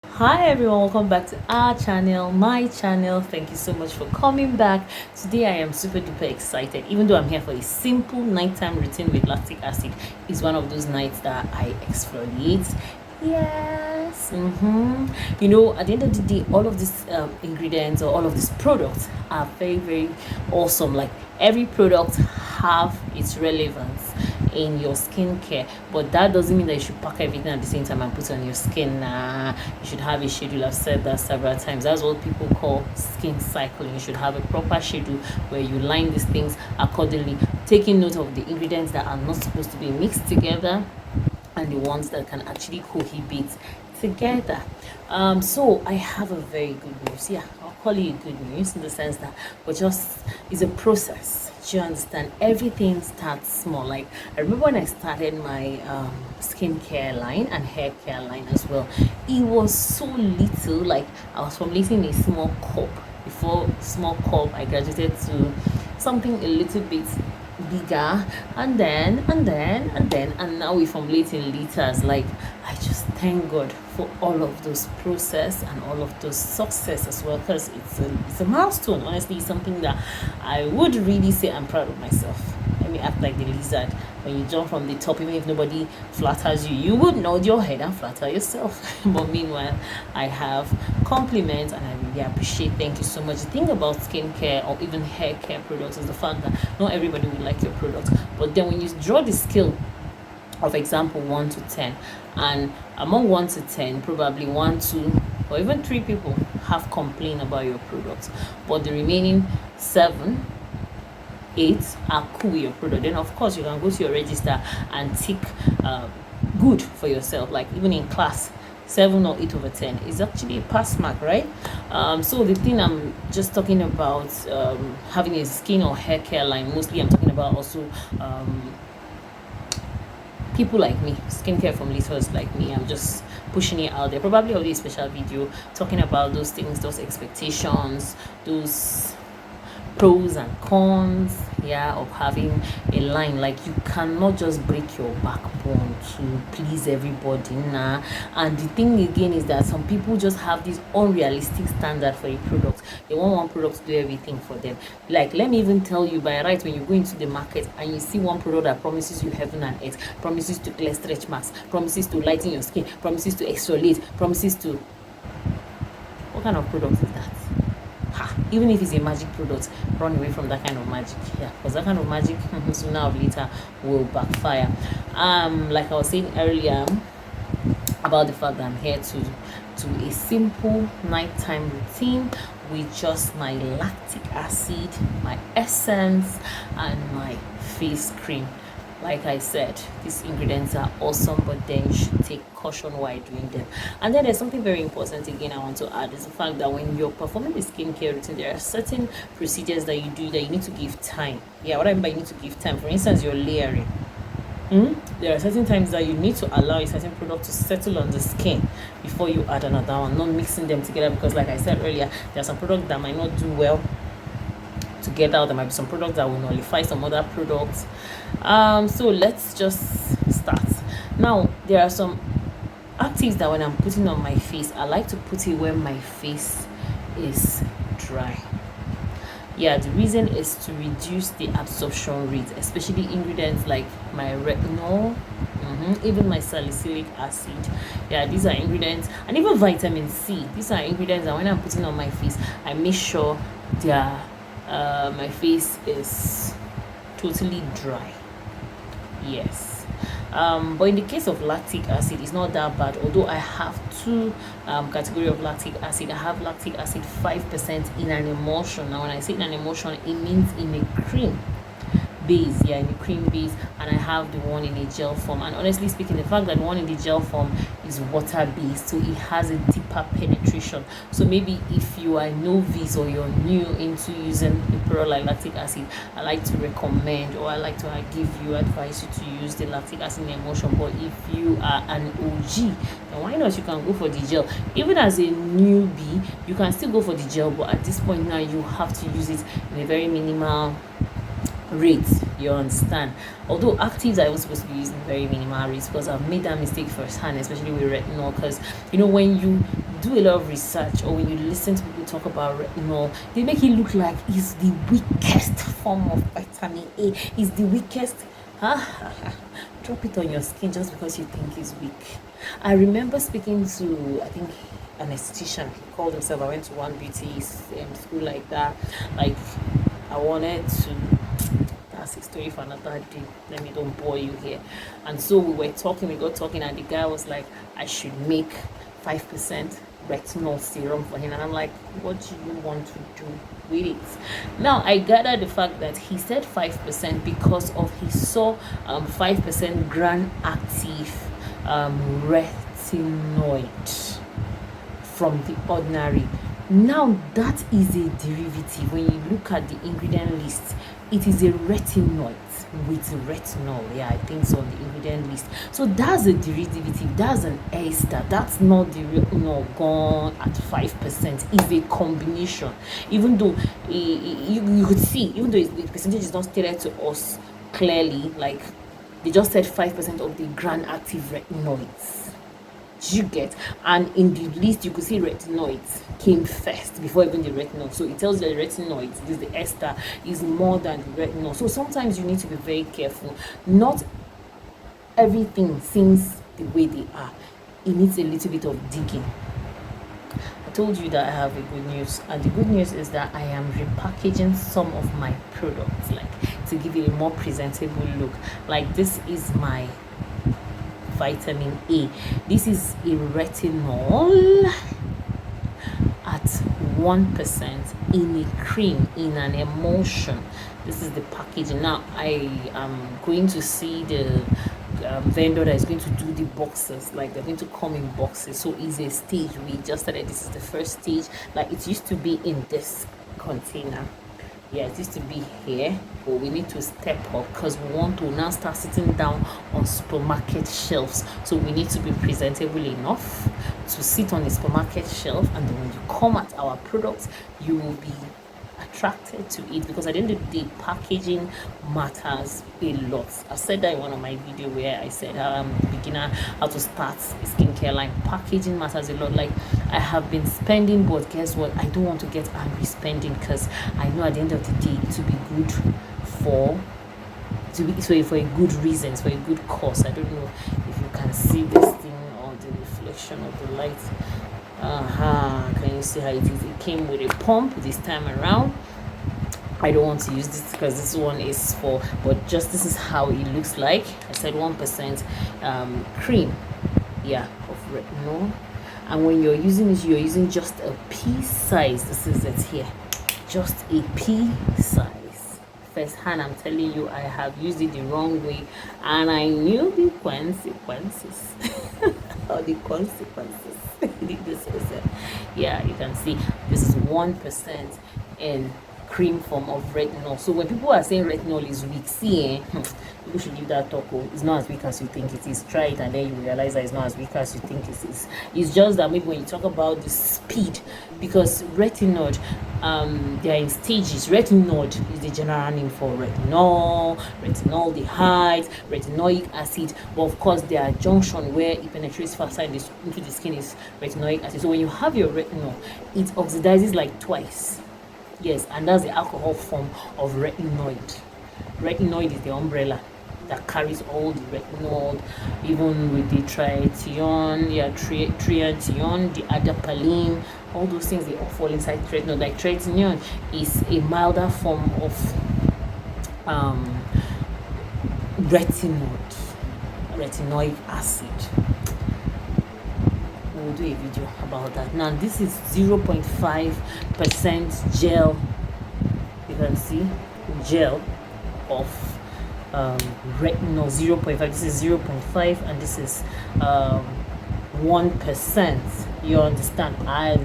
Hi everyone, welcome back to our channel, my channel. Thank you so much for coming back. Today I am super duper excited. Even though I'm here for a simple nighttime routine with lactic acid, it's one of those nights that I exfoliate. Yes. At the end of the day, all of these ingredients or all of these products are very, very awesome. Like every product have its relevance in your skincare, but that doesn't mean that you should pack everything at the same time and put it on your skin. Nah, you should have a schedule. I've said that several times. That's what people call skin cycling. You should have a proper schedule where you line these things accordingly, taking note of the ingredients that are not supposed to be mixed together and the ones that can actually cohabit together. So I have a very good news. Yeah, I'll call it good news in the sense that it's a process. Do you understand? Everything starts small. Like I remember when I started my skincare line and hair care line as well. It was so little. Like I was formulating a small cup. Before small cup, I graduated to something a little bit bigger, and now we formulate in liters. Like I just thank God for all of those process and all of those success as well, because it's a milestone. Honestly, it's something that I would really say I'm proud of myself. Let me act like the lizard. When you jump from the top, even if nobody flatters you, you would nod your head and flatter yourself. But meanwhile, I have compliments and I really appreciate. Thank you so much. The thing about skincare or even hair care products is the fact that not everybody will like your product. But then when you draw the scale of example 1 to 10, and among 1 to 10, probably 1, 2, or even 3 people have complained about your product, but the remaining 7, 8 are cool with your product, then of course you can go to your register and tick good for yourself. Like even in class, 7 or 8 over 10 is actually a pass mark, right? So the thing I'm just talking about, having a skin or hair care line, mostly I'm talking about also people like me, skincare formulators like me. I'm just pushing it out there. Probably I'll do a special video talking about those things, those expectations, those pros and cons, yeah, of having a line. Like you cannot just break your backbone to please everybody, nah. And the thing again is that some people just have this unrealistic standard for a product. They want one product to do everything for them. Like let me even tell you, by right, when you go into the market and you see one product that promises you heaven and earth, promises to clear stretch marks, promises to lighten your skin, promises to exfoliate, promises to, what kind of product is that? Even if it's a magic product, run away from that kind of magic. Yeah, because that kind of magic sooner or later will backfire. Like I was saying earlier about the fact that I'm here to do a simple nighttime routine with just my lactic acid, my essence, and my face cream. Like I said, these ingredients are awesome, but then you should take caution while doing them. And then there's something very important again I want to add, is the fact that when you're performing the skincare routine, there are certain procedures that you do that you need to give time. Yeah, what I mean by you need to give time, for instance, you're layering. There are certain times that you need to allow a certain product to settle on the skin before you add another one, not mixing them together, because like I said earlier, there are some products that might not do well together. There might be some products that will nullify some other products. So let's just start. Now there are some actives that when I'm putting on my face, I like to put it when my face is dry. Yeah, the reason is to reduce the absorption rate, especially ingredients like my retinol, even my salicylic acid. Yeah, these are ingredients, and even vitamin C. These are ingredients that when I'm putting on my face, I make sure my face is totally dry. Yes. But in the case of lactic acid, it's not that bad. Although I have two category of lactic acid. I have lactic acid 5% in an emulsion. Now, when I say in an emulsion, it means in a cream base, yeah, in the cream base, and I have the one in a gel form. And honestly speaking, the fact that the one in the gel form is water based, so it has a deeper penetration. So maybe if you are novice or you're new into using a product like lactic acid, I like to recommend, or I like to give you advise you to use the lactic acid emulsion. But if you are an OG, then why not? You can go for the gel. Even as a newbie, you can still go for the gel, but at this point now you have to use it in a very minimal rates, you understand. Although actives are even supposed to be using very minimal rates, because I've made that mistake firsthand, especially with retinol. Because when you do a lot of research, or when you listen to people talk about retinol, they make it look like it's the weakest form of vitamin A, is the weakest. Drop it on your skin just because you think it's weak. I remember speaking to, I think, an esthetician. He called himself. I went to one beauty school like that. Like, I wanted to, that's a story for another day. Let me don't bore you here. And so we got talking, and the guy was like, I should make 5% retinol serum for him. And I'm like, what do you want to do with it? Now I gather the fact that he said 5% because of he saw 5% gram active retinoid from the ordinary. Now that is a derivative. When you look at the ingredient list, it is a retinoid with retinol. Yeah, I think so, on the ingredient list. So that's a derivative, that's an ester. That's not the retinol gone at 5%. It's a combination. Even though you could see, even though the percentage is not stated to us clearly, like they just said 5% of the gram active retinoids. You get, and in the list you could see retinoids came first before even the retinol. So it tells you that the retinoids, this the ester, is more than the retinol. So sometimes you need to be very careful. Not everything seems the way they are. It needs a little bit of digging. I told you that I have a good news, and the good news is that I am repackaging some of my products, like to give it a more presentable look. Like, this is my vitamin A. This is a retinol at 1% in a cream, in an emulsion. This is the packaging. Now I am going to see the vendor that is going to do the boxes. Like, they're going to come in boxes, so it's a stage. We just started. This is the first stage. Like, it used to be in this container. Yeah, it used to be here, but we need to step up because we want to now start sitting down on supermarket shelves. So we need to be presentable enough to sit on the supermarket shelf, and then when you come at our products, you will be attracted to it, because at the end of the day, packaging matters a lot. I said that in one of my videos where I said beginner how to start a skincare line. Packaging matters a lot. Like, I have been spending, but guess what, I don't want to get angry spending, because I know at the end of the day it will be good for a good reason, for a good cause. I don't know if you can see this thing or the reflection of the light. Can you see how it is? It came with a pump this time around. I don't want to use this because this one is for, but just this is how it looks like. I said 1% cream, yeah, of retinol. And when you're using it, you're using just a pea size. This is it here, just a pea size. First hand, I'm telling you, I have used it the wrong way, and I knew the consequences. Or the consequences. This is it. Yeah, you can see this is 1% in cream form of retinol. So when people are saying retinol is weak, see, people should give that talk. It's not as weak as you think it is. Try it, and then you realize that it's not as weak as you think it is. It's just that maybe when you talk about the speed, because retinol, they are in stages. Retinoid is the general name for retinol, retinaldehyde, retinoic acid. But of course, there are junction where it penetrates faster into the skin is retinoic acid. So when you have your retinol, it oxidizes like twice. Yes, and that's the alcohol form of retinoid. Retinoid is the umbrella that carries all the retinol, even with the triation, triation, the adapalene, all those things, they all fall inside retinol. Like, triation is a milder form of retinoic acid. We'll do a video about that. Now this is 0.5% gel. You can see gel of retinol, 0.5. This is 0.5, and this is 1%. You understand? I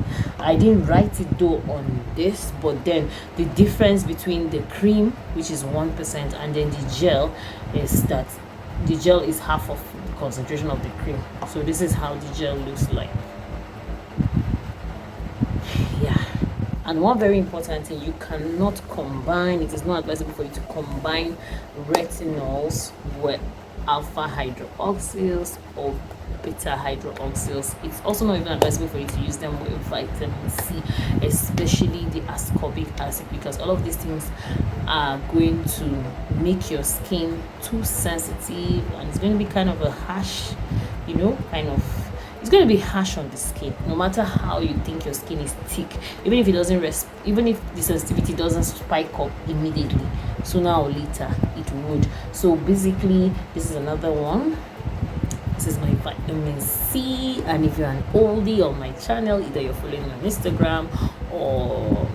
didn't write it though on this, but then the difference between the cream, which is 1%, and then the gel is that the gel is half of the concentration of the cream. So this is how the gel looks like. Yeah, And one very important thing, you cannot combine, it is not advisable for you to combine retinols with alpha hydroxyls or beta hydroxyls. It's also not even advisable for you to use them with vitamin C, especially the ascorbic acid, because all of these things are going to make your skin too sensitive, and it's going to be kind of a harsh, it's going to be harsh on the skin, no matter how you think your skin is thick. Even if it doesn't even if the sensitivity doesn't spike up immediately, sooner or later it would. So basically, this is another one. This is my vitamin C, and if you're an oldie on my channel, either you're following me on Instagram or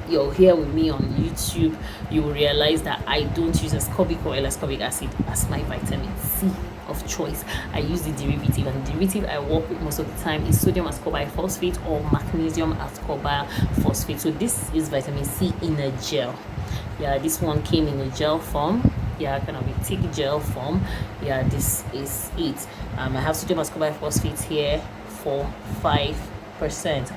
you're here with me on YouTube, you will realize that I don't use ascorbic or ascorbic acid as my vitamin C of choice. I use the derivative, and the derivative I work with most of the time is sodium ascorbate phosphate or magnesium ascorbate phosphate. So this is vitamin C in a gel. Yeah, this one came in a gel form. Yeah, kind of a thick gel form. Yeah, this is it. I have sodium ascorbate phosphate here for 5%,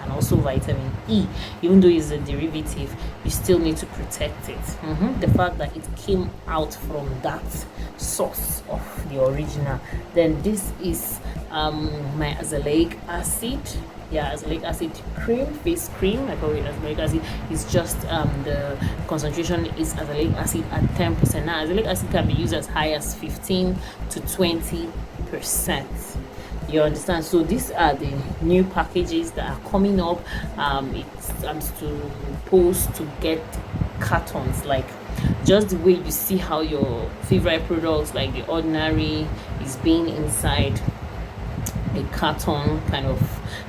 and also vitamin E. Even though it's a derivative, you still need to protect it. The fact that it came out from that source of the original. Then this is my azelaic acid. Yeah, azelaic acid cream, face cream. I call it azelaic acid. It's just the concentration is azelaic acid at 10%. Now azelaic acid can be used as high as 15 to 20%. You understand? So these are the new packages that are coming up. I'm supposed to get cartons, like just the way you see how your favorite products like the ordinary is being inside a carton, kind of.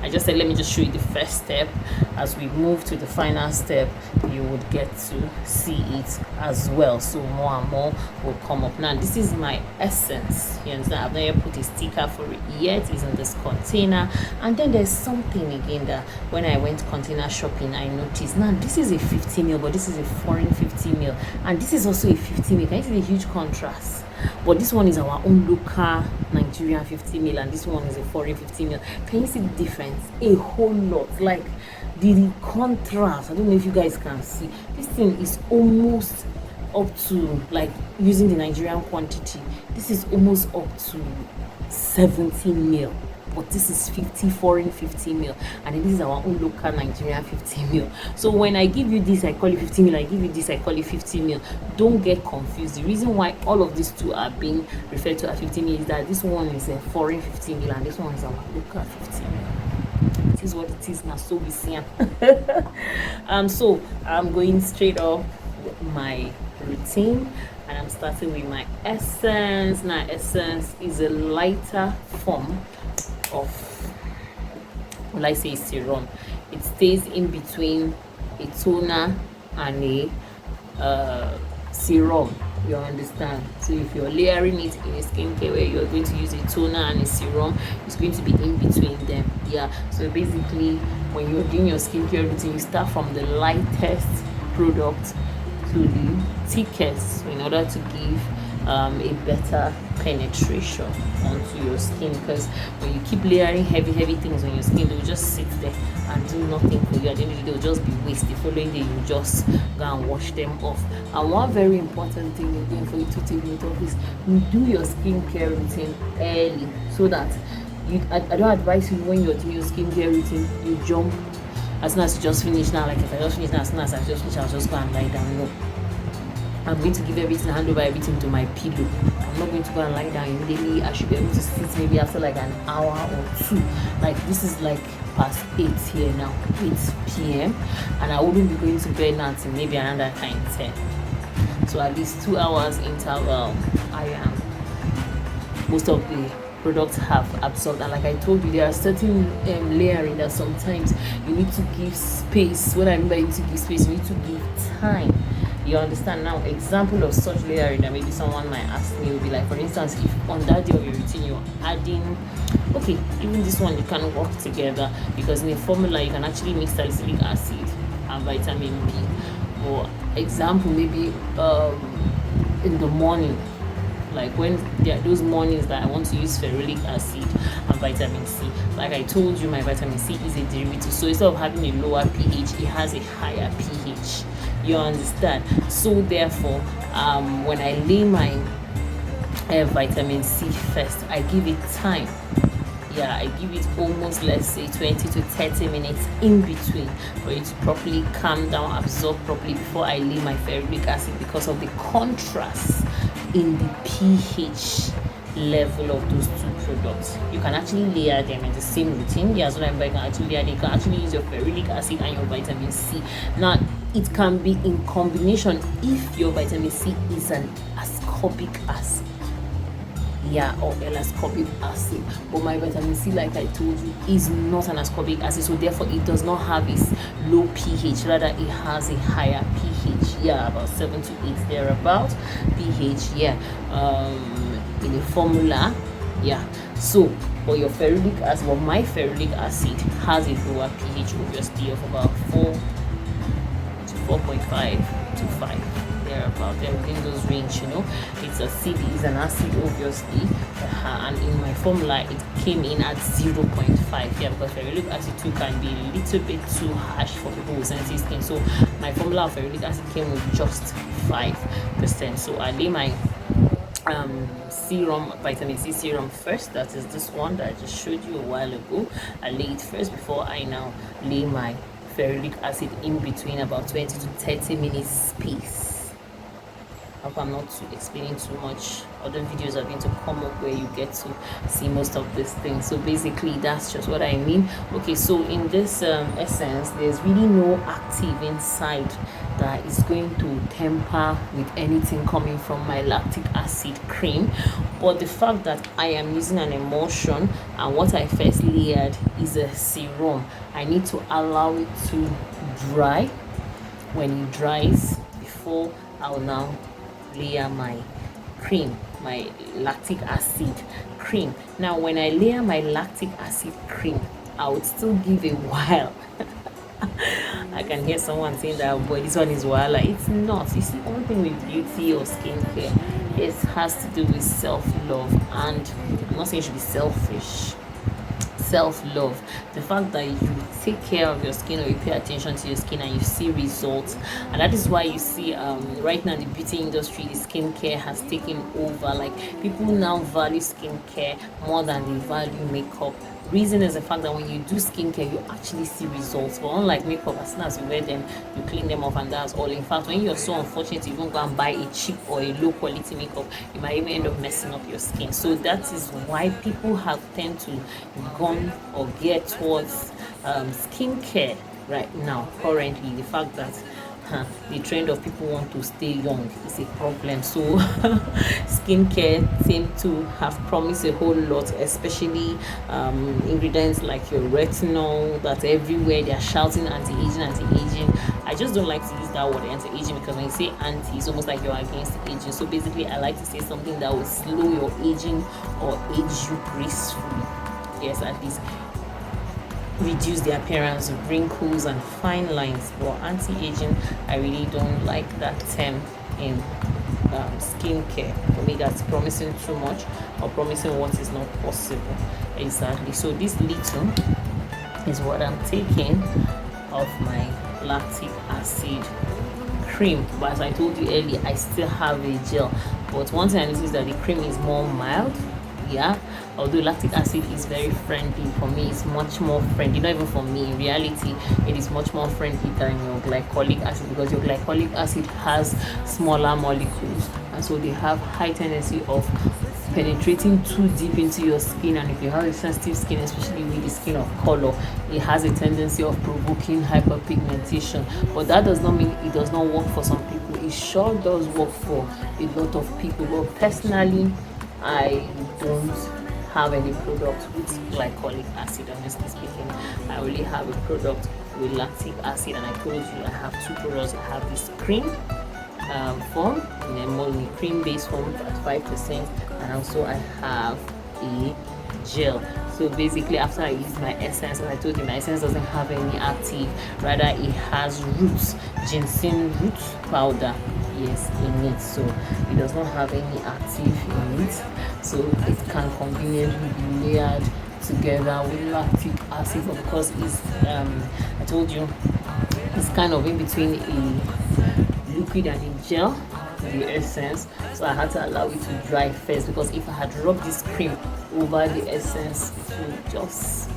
I just said, let me just show you the first step. As we move to the final step, you would get to see it as well. So more and more will come up. Now this is my essence. You understand? I've not yet put a sticker for it yet. It's in this container. And then there's something again that when I went container shopping, I noticed. Now this is a 50 ml, but this is a foreign 50 ml, and this is also a 50 ml. Can you see the huge contrast? But this one is our own local Nigerian 50 ml, and this one is a foreign 50 ml. Can you see the difference? A whole lot. Like the contrast, I don't know if you guys can see. This thing is almost up to, like, using the Nigerian quantity, this is almost up to 17 ml. But this is 50 foreign 50 ml, and then this is our own local Nigerian 50 ml. So when I give you this, I call it 50 ml. I give you this, I call it 50 ml. Don't get confused. The reason why all of these two are being referred to as 50 ml is that this one is a foreign 50 ml, and this one is our local 50 ml. It is what it is now. So we see. So I'm going straight up with my routine, and I'm starting with my essence. Now essence is a lighter form of, well, I say serum. It stays in between a toner and a serum. You understand? So if you're layering it in a skincare where you're going to use a toner and a serum, it's going to be in between them. Yeah, so basically when you're doing your skincare routine, you start from the lightest product to the thickest, in order to give a better penetration onto your skin, because when you keep layering heavy things on your skin, they'll just sit there and do nothing for you. At the end of the day, they'll just be waste. The following day, you just go and wash them off. And one very important thing again for you to take note of is you do your skincare routine early, so that I don't advise you when you're doing your skincare routine, you jump as soon as you just finish. Now, like if I just finish now, as soon as I just finish, I'll just go and lie down. No, I'm going to give everything, hand over everything to my pillow. I'm not going to go and lie down immediately. I should be able to sit maybe after like an hour or two. Like this is like past 8 here now, 8 p.m. and I wouldn't be going to bed now until maybe another time 10. So at least 2 hours interval. Most of the products have absorbed, and like I told you, there are certain layering that sometimes you need to give space. What I mean by you need to give space, you need to give time. You understand? Now, example of such layering that maybe someone might ask me would be like, for instance, if on that day of your routine you're adding, okay, even this one you can work together, because in a formula you can actually mix salicylic acid and vitamin B. For example, maybe in the morning, like when there are those mornings that I want to use ferulic acid and vitamin C. Like I told you, my vitamin C is a derivative, so instead of having a lower pH, it has a higher pH. You understand? So therefore, when I lay my vitamin C first, I give it time. Yeah, I give it almost, let's say, 20 to 30 minutes in between for it to properly calm down, absorb properly before I lay my ferulic acid, because of the contrast in the pH level of those two products. You can actually layer them in the same routine. Yeah, so that you can actually layer them. You can actually use your ferulic acid and your vitamin C. Now, it can be in combination if your vitamin C is an ascorbic acid. Yeah, or L-ascorbic acid. But my vitamin C, like I told you, is not an ascorbic acid, so therefore it does not have its low pH, rather it has a higher pH. Yeah, about 7 to 8 thereabout pH. Yeah, in a formula. Yeah, so for your ferulic acid, well, my ferulic acid has a lower pH, obviously, of about 4 to 4.5 to 5. About they're within those range. It's an acid, obviously, and in my formula it came in at 0.5. Yeah, because ferulic acid too can be a little bit too harsh for people with sensitive skin, so my formula of ferulic acid came with just 5%. So I lay my serum, vitamin C serum first. That is this one that I just showed you a while ago. I lay it first before I now lay my ferulic acid in between about 20 to 30 minutes space. I hope I'm not explaining too much. Other videos are going to come up where you get to see most of these things. So basically, that's just what I mean. Okay, so in this essence, there's really no active inside that is going to temper with anything coming from my lactic acid cream. But the fact that I am using an emulsion, and what I first layered is a serum, I need to allow it to dry. When it dries, before I'll now layer my cream, my lactic acid cream. Now, when I layer my lactic acid cream, I would still give a while. I can hear someone saying that, boy, this one is wild. Like, it's not. You see, one thing with beauty or skincare, it has to do with self-love, and I'm not saying you should be selfish. Self-love, the fact that you take care of your skin, or you pay attention to your skin and you see results. And that is why you see right now in the beauty industry, the skincare has taken over. Like, people now value skincare more than they value makeup. Reason is the fact that when you do skincare, you actually see results. But unlike makeup, as soon as you wear them, you clean them off and that's all. In fact, when you're so unfortunate you even go and buy a cheap or a low quality makeup, you might even end up messing up your skin. So that is why people have tend to gone or gear towards skincare right now. Currently, the fact that the trend of people want to stay young is a problem. So skincare seem to have promised a whole lot, especially ingredients like your retinol, that everywhere they're shouting anti-aging. I just don't like to use that word anti-aging, because when you say anti, it's almost like you're against aging. So basically, I like to say something that will slow your aging or age you gracefully. Yes, at least reduce the appearance of wrinkles and fine lines. But anti-aging, I really don't like that term in skincare. For me, that's promising too much, or promising what is not possible. Exactly. So this little is what I'm taking of my lactic acid cream. But as I told you earlier, I still have a gel. But one thing I noticed that the cream is more mild. Yeah, although lactic acid is very friendly, for me it's much more friendly. Not even for me, in reality it is much more friendly than your glycolic acid, because your glycolic acid has smaller molecules, and so they have high tendency of penetrating too deep into your skin. And if you have a sensitive skin, especially with the skin of color, it has a tendency of provoking hyperpigmentation. But that does not mean it does not work for some people. It sure does work for a lot of people. But personally, I don't have any product with glycolic acid, honestly speaking. I only have a product with lactic acid, and I told you I have two products. I have this cream form, in a more cream based form at 5%, and also I have a gel. So basically, after I use my essence, and I told you my essence doesn't have any active, rather it has roots, ginseng root powder, yes, in it. So it does not have any active in it, so it can conveniently be layered together with lactic acid, because it's I told you it's kind of in between a liquid and a gel, the essence. So I had to allow it to dry first, because if I had rubbed this cream over the essence, it will just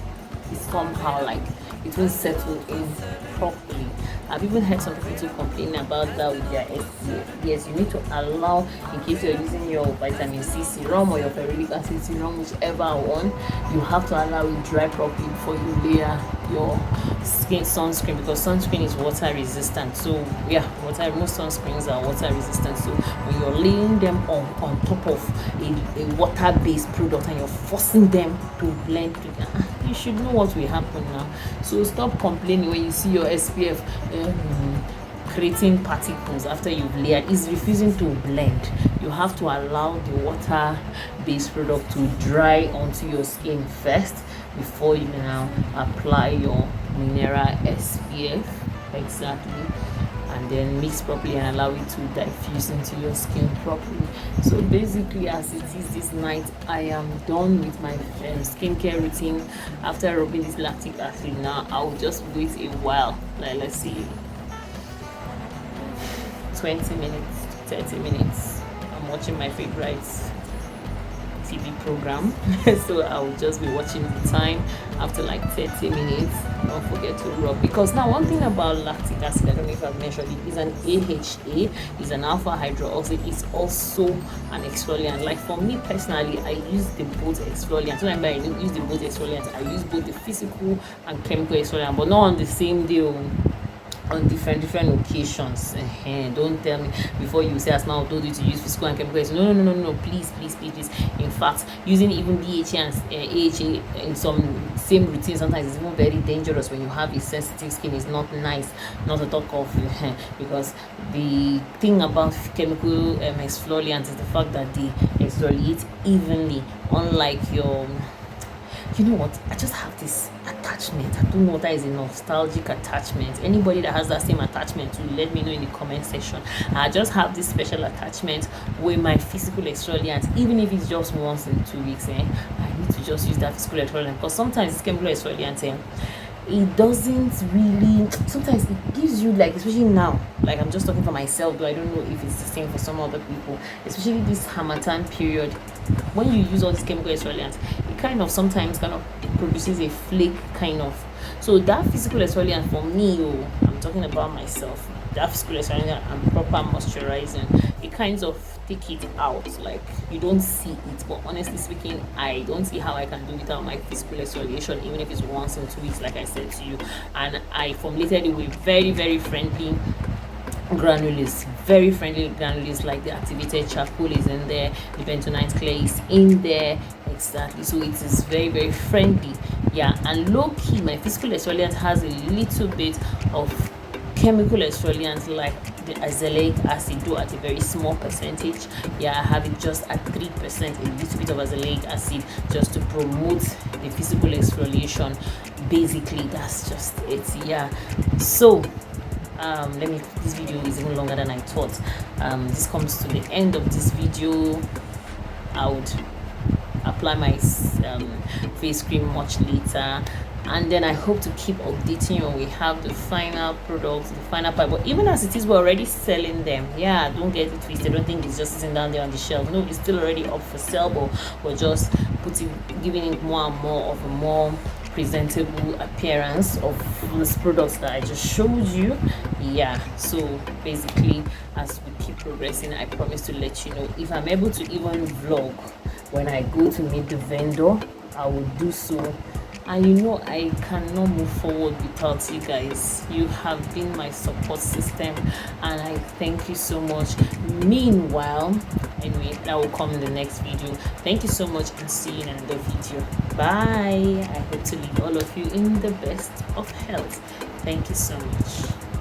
be somehow like it will settle in properly. I've even heard some people to complain about that with their SPF. Yes, you need to allow, in case you're using your vitamin C serum or your ferulic acid serum, whichever one, you have to allow it dry properly before you layer your skin sunscreen, because sunscreen is water resistant. So yeah, most sunscreens are water resistant. So when you're laying them on top of a water-based product and you're forcing them to blend together, you should know what will happen now. So stop complaining when you see your SPF creating particles after you've layered. It's refusing to blend. You have to allow the water-based product to dry onto your skin first before you now apply your mineral SPF. Exactly. And then mix properly and allow it to diffuse into your skin properly. So basically, as it is this night, I am done with my skincare routine. After rubbing this lactic acid, now I'll just wait a while, like let's see, 20 minutes, 30 minutes. I'm watching my favorite TV program. So I'll just be watching the time. After like 30 minutes, don't forget to rub, because now one thing about lactic acid, I don't know if I've mentioned it, is an AHA, is an alpha hydroxy. It's also an exfoliant. Like for me personally, I use the both exfoliants. When I use the both exfoliants, I use both the physical and chemical exfoliant, but not on the same day, on different occasions. Don't tell me before you say, as now told you to use physical and chemical. No, please. In fact, using even BHA and AHA in some same routine sometimes is even very dangerous when you have a sensitive skin. It's not nice, not to talk of because the thing about chemical exfoliants is the fact that they exfoliate evenly, unlike your, you know what, I just have this attachment. I don't know what that is, a nostalgic attachment. Anybody that has that same attachment, to let me know in the comment section. I just have this special attachment with my physical exfoliant, even if it's just once in 2 weeks. I need to just use that physical exfoliant, because sometimes this chemical exfoliant, it doesn't really, sometimes it gives you, like, especially now, like I'm just talking for myself, though I don't know if it's the same for some other people, especially this Harmattan period, when you use all these chemical exfoliants, it kind of sometimes produces a flake kind of. So that physical exfoliant for me, I'm talking about myself, that physical exfoliant and proper moisturizing, it kind of take it out, like you don't see it. But honestly speaking, I don't see how I can do without my physical exfoliation, even if it's once in 2 weeks, like I said to you. And I formulated it with very friendly granules, like the activated charcoal is in there, the bentonite clay is in there. Exactly. So it is very friendly. Yeah, and low key, my physical exfoliant has a little bit of chemical exfoliants like the azelaic acid, though at a very small percentage. Yeah, I have it just at 3%, a little bit of azelaic acid, just to promote the physical exfoliation. Basically, that's just it. Yeah. So this video is even longer than I thought. This comes to the end of this video. I would apply my face cream much later, and then I hope to keep updating you when we have the final products, the final part. But even as it is, we're already selling them. Yeah, don't get it twisted. Don't think it's just sitting down there on the shelf. No, it's still already up for sale, but we're just giving it more and more of a more presentable appearance of these products that I just showed you. Yeah, so basically, as we keep progressing, I promise to let you know. If I'm able to even vlog when I go to meet the vendor, I will do so. And you know, I cannot move forward without you guys. You have been my support system, and I thank you so much. Meanwhile, anyway, that will come in the next video. Thank you so much, and see you in another video. Bye. I hope to leave all of you in the best of health. Thank you so much.